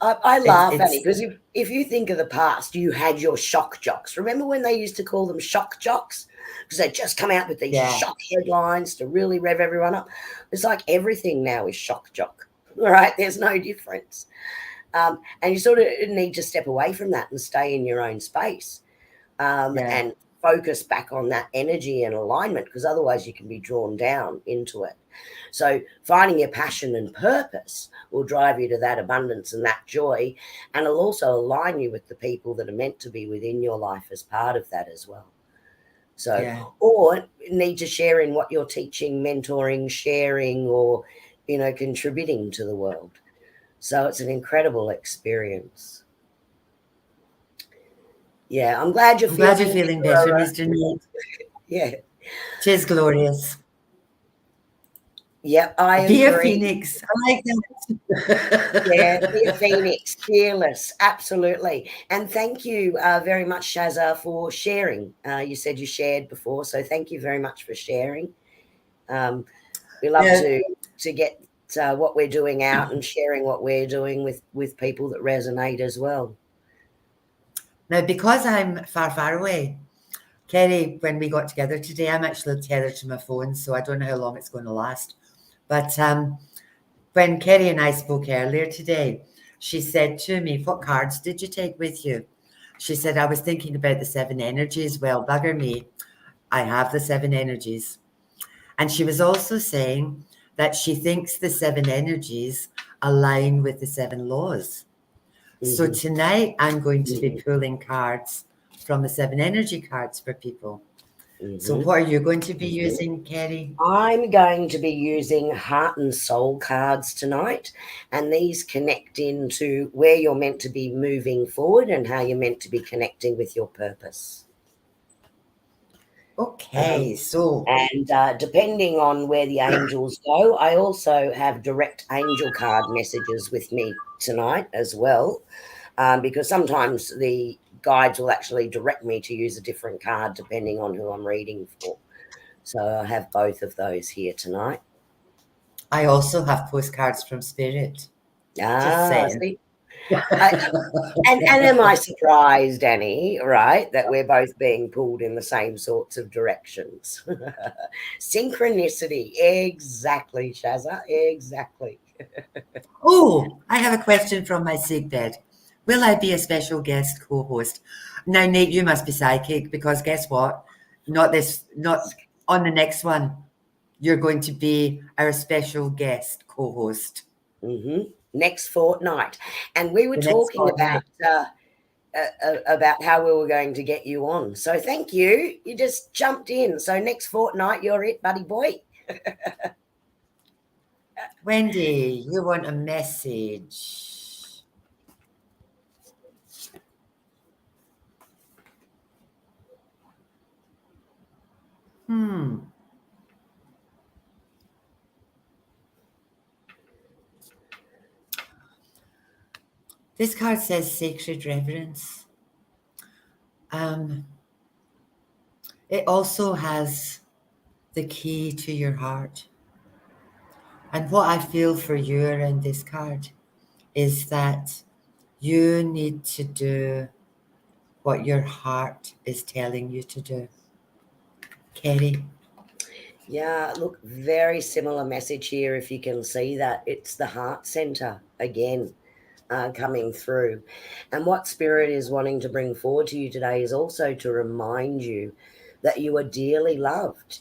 I It's, laugh at it, it's because if you think of the past, you had your shock jocks. Remember when they used to call them shock jocks? Because they just come out with these yeah, shock headlines to really rev everyone up. It's like everything now is shock jock, right? There's no difference. And you sort of need to step away from that and stay in your own space, yeah, and focus back on that energy and alignment, because otherwise you can be drawn down into it. So finding your passion and purpose will drive you to that abundance and that joy, and it'll also align you with the people that are meant to be within your life as part of that as well. So, yeah. or need to share in what you're teaching, mentoring, sharing, or, contributing to the world. So it's an incredible experience. Yeah, I'm glad you're I'm glad you're feeling feeling better, better, Aurora. Mr. Nate. Yeah. Tis glorious. Yep, I Be a agree. phoenix. I like Yeah, be a that. phoenix, fearless, absolutely. And thank you very much, Shazza, for sharing. You said you shared before, so thank you very much for sharing. We love Now, to get what we're doing out and sharing what we're doing with people that resonate as well. now, because I'm far, far away, Kerrie, when we got together today, I'm actually tethered to my phone, so I don't know how long it's going to last. But when Kerrie and I spoke earlier today, she said to me, "What cards did you take with you?" She said, "I was thinking about the seven energies." Well, bugger me, I have the seven energies. And she was also saying that she thinks the seven energies align with the seven laws. So Mm-hmm. tonight I'm going to be Mm-hmm. pulling cards from the seven energy cards for people. So Mm-hmm. what are you going to be using, Kerrie? I'm going to be using heart and soul cards tonight, and these connect into where you're meant to be moving forward and how you're meant to be connecting with your purpose. Um, Okay, so and depending on where the angels go, I also have direct angel card messages with me tonight as well, because sometimes the guides will actually direct me to use a different card depending on who I'm reading for. So I have both of those here tonight. I also have postcards from Spirit. Just Ah, saying. see, I, and am I surprised, Annie, right, that we're both being pulled in the same sorts of directions? Synchronicity, exactly, Shazza, exactly. Oh, I have a question from my sick bed. Will I be a special guest co-host? Now, Nate, you must be psychic because guess what? Not on the next one. You're going to be our special guest co-host Hmm. Next fortnight, and we were the next talking fortnight. about how we were going to get you on. So thank you. You just jumped in. So next fortnight, you're it, buddy boy. Wendy, you want a message? Hmm. This card says sacred reverence. Um, it also has the key to your heart. And what I feel for you around this card is that you need to do what your heart is telling you to do. Kerrie. Yeah, look, very similar message here. If you can see that, it's the heart center again coming through. And what Spirit is wanting to bring forward to you today is also to remind you that you are dearly loved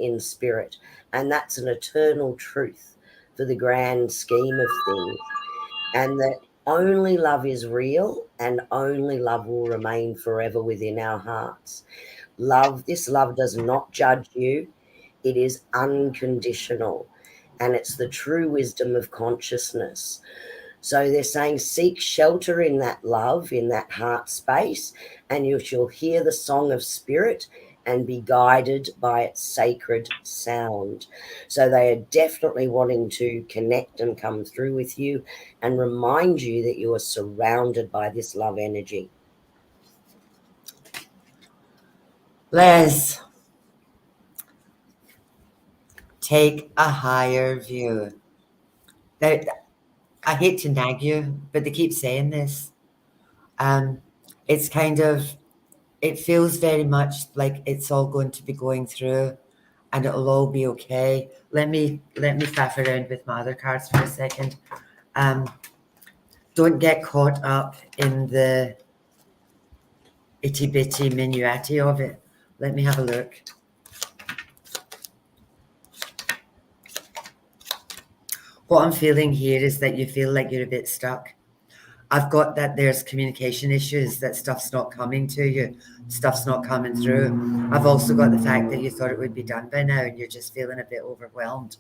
in spirit. And that's an eternal truth for the grand scheme of things. And that only love is real and only love will remain forever within our hearts. This love does not judge you, it is unconditional. And it's the true wisdom of consciousness. So they're saying, seek shelter in that love, in that heart space, and you shall hear the song of spirit and be guided by its sacred sound. So they are definitely wanting to connect and come through with you and remind you that you are surrounded by this love energy. Les, take a higher view. Now, I hate to nag you, but they keep saying this. Um, it's kind of, it feels very much like it's all going to be going through and it'll all be okay. Let me faff around with my other cards for a second. Um, don't get caught up in the itty bitty minuety of it. Let me have a look. What I'm feeling here is that you feel like you're a bit stuck. I've got that there's communication issues, that stuff's not coming to you, stuff's not coming through. I've also got the fact that you thought it would be done by now and you're just feeling a bit overwhelmed.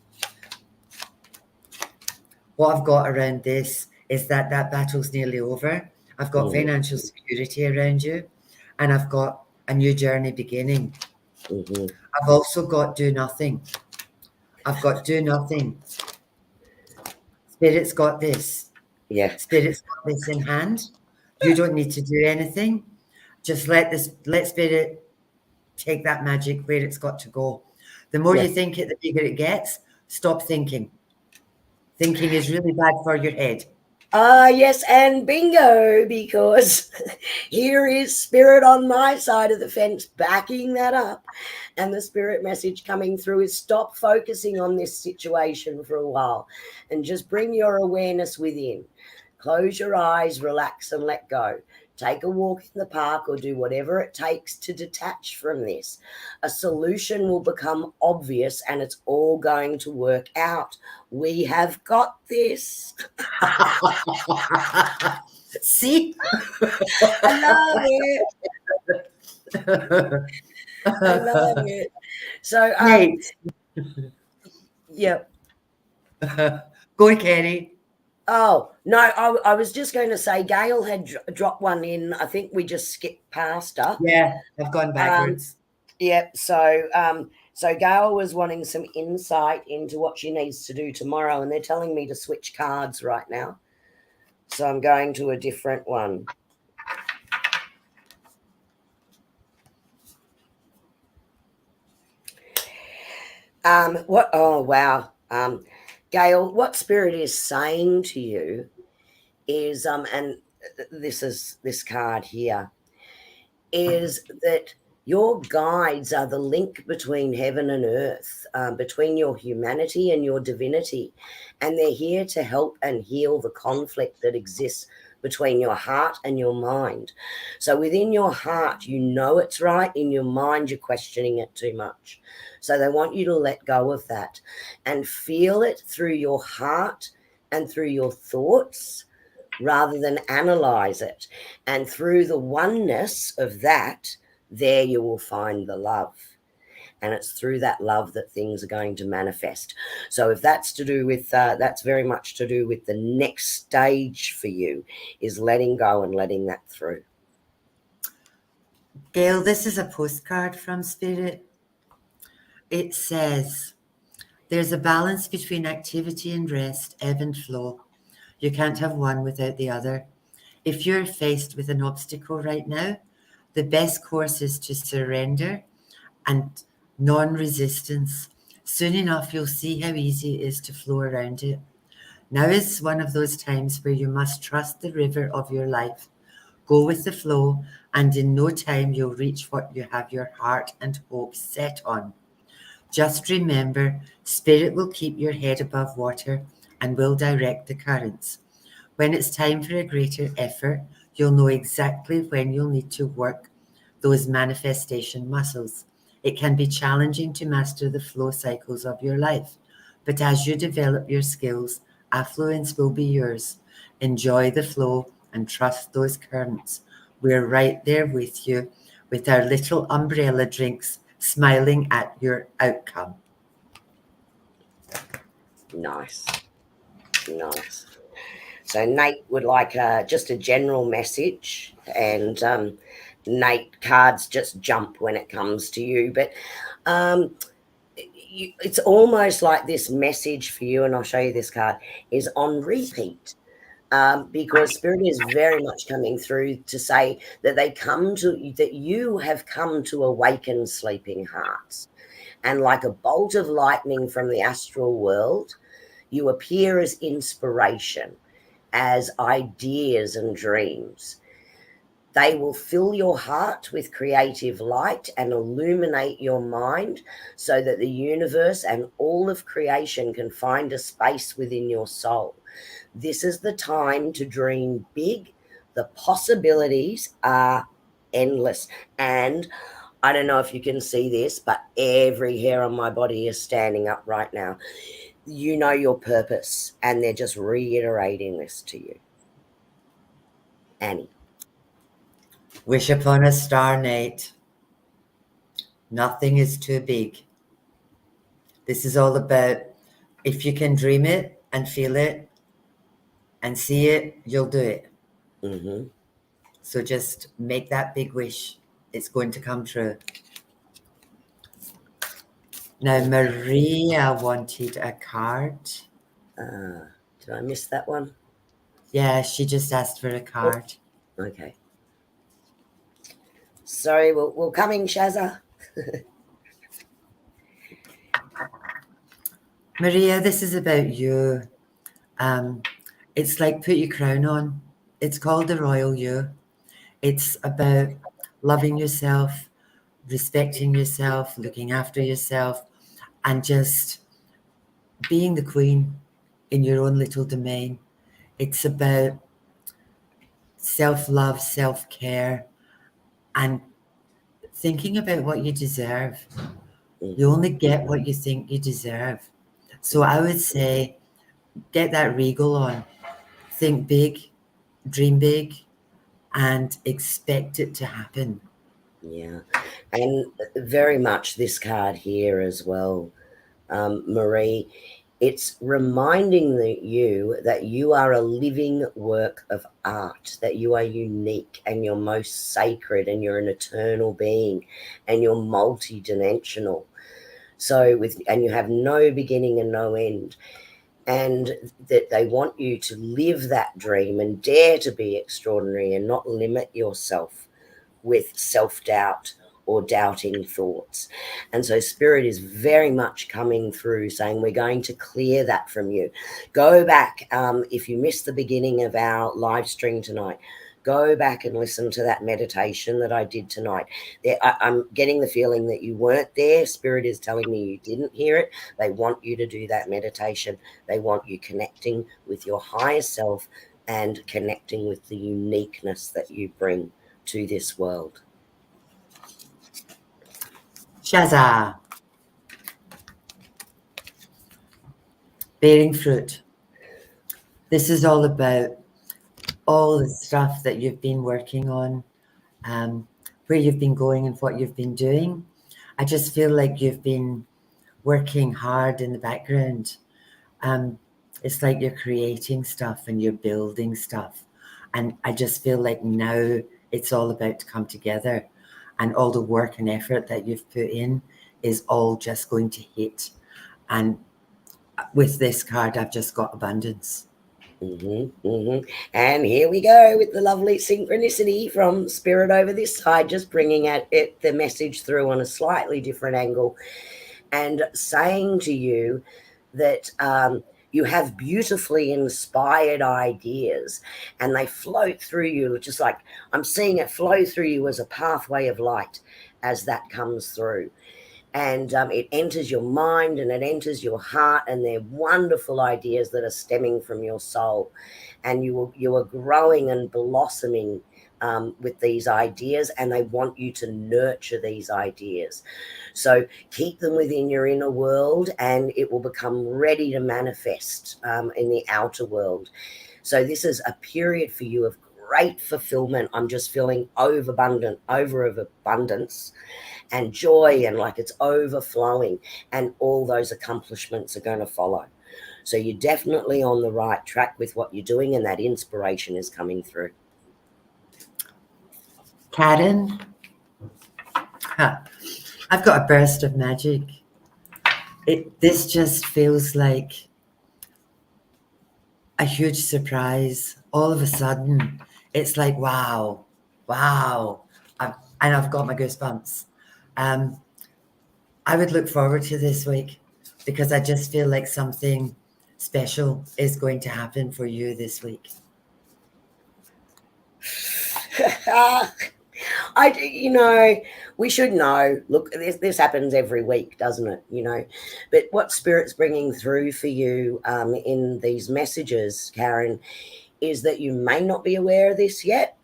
What I've got around this is that that battle's nearly over. I've got financial security around you, and I've got a new journey beginning. Mm-hmm. I've also got do nothing. I've got do nothing. Spirit's got this. Yeah. Spirit's got this in hand. You don't need to do anything. Just let Spirit take that magic where it's got to go. The more Yeah. you think it, the bigger it gets. Stop thinking. Thinking is really bad for your head. Yes, and bingo, because here is spirit on my side of the fence backing that up. And the spirit message coming through is stop focusing on this situation for a while and just bring your awareness within. Close your eyes, relax, and let go. Take a walk in the park or do whatever it takes to detach from this. A solution will become obvious and it's all going to work out. We have got this. See? I love it. I love it. So, Nate. yeah. Go, Kerrie. Oh, no, I was just going to say Gail had dropped one in. I think we just skipped past her. Yeah, I've gone backwards. Yep. So Gail was wanting some insight into what she needs to do tomorrow, and they're telling me to switch cards right now. So I'm going to a different one. Oh, wow. Gail, what Spirit is saying to you is, and this card here, is that your guides are the link between heaven and earth, between your humanity and your divinity. And they're here to help and heal the conflict that exists between your heart and your mind. So within your heart, you know it's right. In your mind, you're questioning it too much. So they want you to let go of that and feel it through your heart and through your thoughts rather than analyze it. And through the oneness of that, there you will find the love. And it's through that love that things are going to manifest. So if that's to do with, that's very much to do with the next stage for you, is letting go and letting that through. Gail, this is a postcard from Spirit. It says, there's a balance between activity and rest, ebb and flow. You can't have one without the other. If you're faced with an obstacle right now, the best course is to surrender and non-resistance. Soon enough, you'll see how easy it is to flow around it. Now is one of those times where you must trust the river of your life. Go with the flow, and in no time you'll reach what you have your heart and hope set on. Just remember, Spirit will keep your head above water and will direct the currents. When it's time for a greater effort, you'll know exactly when you'll need to work those manifestation muscles. It can be challenging to master the flow cycles of your life, but as you develop your skills, affluence will be yours. Enjoy the flow and trust those currents. We're right there with you with our little umbrella drinks, smiling at your outcome. Nice. Nice. So Nate would like just a general message, and Nate, cards just jump when it comes to you, but it's almost like this message for you, and I'll show you this card, is on repeat. Because Spirit is very much coming through to say that that you have come to awaken sleeping hearts. And like a bolt of lightning from the astral world, you appear as inspiration, as ideas and dreams. They will fill your heart with creative light and illuminate your mind so that the universe and all of creation can find a space within your soul. This is the time to dream big. The possibilities are endless. And I don't know if you can see this, but every hair on my body is standing up right now. You know your purpose, and they're just reiterating this to you. Annie. Wish upon a star, Nate. Nothing is too big. This is all about if you can dream it and feel it and see it, you'll do it. Mm-hmm. So just make that big wish. It's going to come true. Now, Maria wanted a card. Did I miss that one? Yeah, she just asked for a card. Oh, okay. Sorry, we'll come in, Shazza. Maria, this is about you. It's like put your crown on. It's called the Royal You. It's about loving yourself, respecting yourself, looking after yourself, and just being the queen in your own little domain. It's about self-love, self-care, and thinking about what you deserve. You only get what you think you deserve. So I would say get that regal on. Think big, dream big, and expect it to happen. Yeah, and very much this card here as well, Marie. It's reminding you that you are a living work of art, that you are unique and you're most sacred and you're an eternal being and you're multi-dimensional. So and you have no beginning and no end. And that they want you to live that dream and dare to be extraordinary and not limit yourself with self-doubt or doubting thoughts. And so Spirit is very much coming through saying we're going to clear that from you. Go back, if you missed the beginning of our live stream tonight, go back and listen to that meditation that I did tonight. I'm getting the feeling that you weren't there. Spirit is telling me you didn't hear it. They want you to do that meditation. They want you connecting with your higher self and connecting with the uniqueness that you bring to this world. Shaza. Bearing fruit. This is all about all the stuff that you've been working on, where you've been going and what you've been doing. I just feel like you've been working hard in the background. It's like you're creating stuff and you're building stuff. And I just feel like now it's all about to come together. And all the work and effort that you've put in is all just going to hit. And with this card, I've just got abundance. And here we go with the lovely synchronicity from Spirit over this side, just bringing the message through on a slightly different angle. and saying to you that you have beautifully inspired ideas and they float through you, just like I'm seeing it flow through you as a pathway of light as that comes through. And it enters your mind and it enters your heart, and they're wonderful ideas that are stemming from your soul. And you are growing and blossoming with these ideas, and they want you to nurture these ideas. So keep them within your inner world, and it will become ready to manifest in the outer world. So this is a period for you of great fulfillment. I'm just feeling overabundance and joy, and like it's overflowing, and all those accomplishments are going to follow. So you're definitely on the right track with what you're doing, and that inspiration is coming through. Karen, I've got a burst of magic. This just feels like a huge surprise. All of a sudden, it's like, wow. And I've got my goosebumps. I would look forward to this week because I just feel like something special is going to happen for you this week. We should know. Look, this happens every week, doesn't it? But what Spirit's bringing through for you in these messages, Karen, is that you may not be aware of this yet,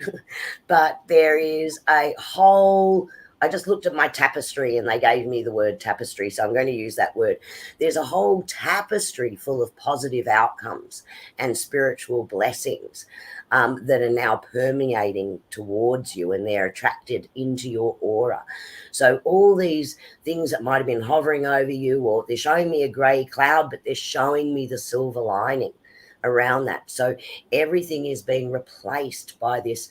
but there is a whole. I just looked at my tapestry and they gave me the word tapestry, so I'm going to use that word. There's a whole tapestry full of positive outcomes and spiritual blessings that are now permeating towards you, and they're attracted into your aura. So all these things that might have been hovering over you, or they're showing me a grey cloud, but they're showing me the silver lining around that. So everything is being replaced by this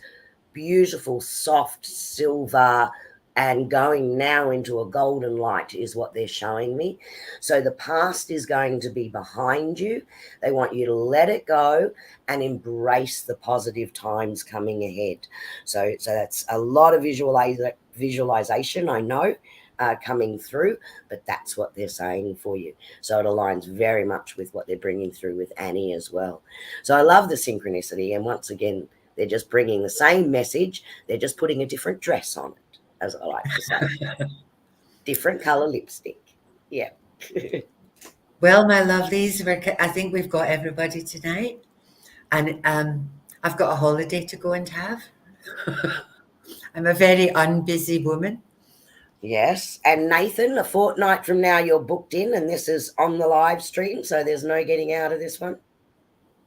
beautiful, soft silver, and going now into a golden light is what they're showing me. So the past is going to be behind you. They want you to let it go and embrace the positive times coming ahead. So that's a lot of visualization, I know, coming through, but that's what they're saying for you. So it aligns very much with what they're bringing through with Annie as well. So I love the synchronicity, and once again, they're just bringing the same message. They're just putting a different dress on it, as I like to say. Different colour lipstick. Yeah. Well, my lovelies, I think we've got everybody tonight. And I've got a holiday to go and have. I'm a very unbusy woman. Yes. And Nathan, a fortnight from now, you're booked in, and this is on the live stream, so there's no getting out of this one.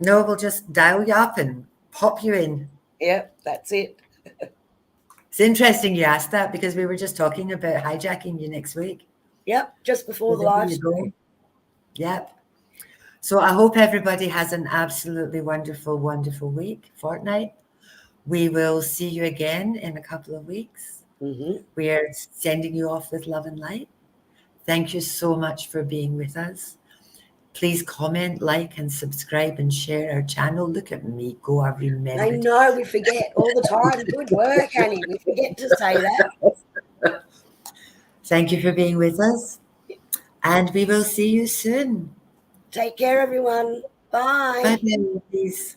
No, we'll just dial you up and pop you in. Yep, that's it. It's interesting you asked that because we were just talking about hijacking you next week. Yep, just before the live stream. Yep. So I hope everybody has an absolutely wonderful, wonderful fortnight. We will see you again in a couple of weeks. Mm-hmm. We are sending you off with love and light. Thank you so much for being with us. Please comment, like, and subscribe and share our channel. Look at me go. I remember. I know, we forget all the time. Good work, Annie. We forget to say that. Thank you for being with us. And we will see you soon. Take care, everyone. Bye. Bye, please.